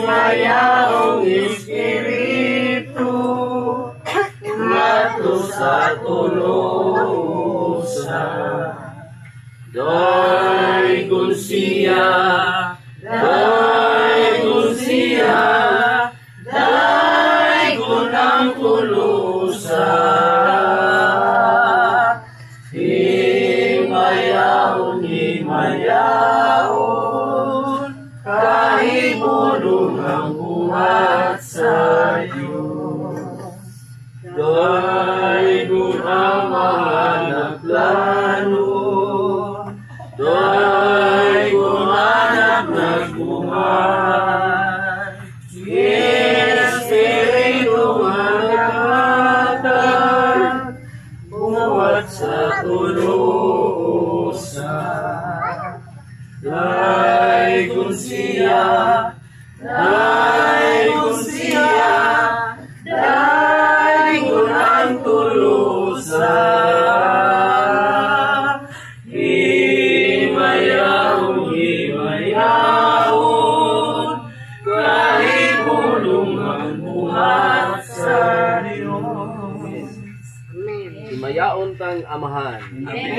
Himayaong Espiritu, mato sa tulusa, daygon siya, daygon ang tulusa. Himayaon, kahit bulong ang buhat sa iyo. Daygon ang mga nagplano, daygon anak nagbuhay. Espiritu magkatag, buhat sa tulusa. Daygon siya, daygon ang tulusa. Himayaon, kahit bulong ang buhat sa Diyos. Himayaon kang amahan. Amen.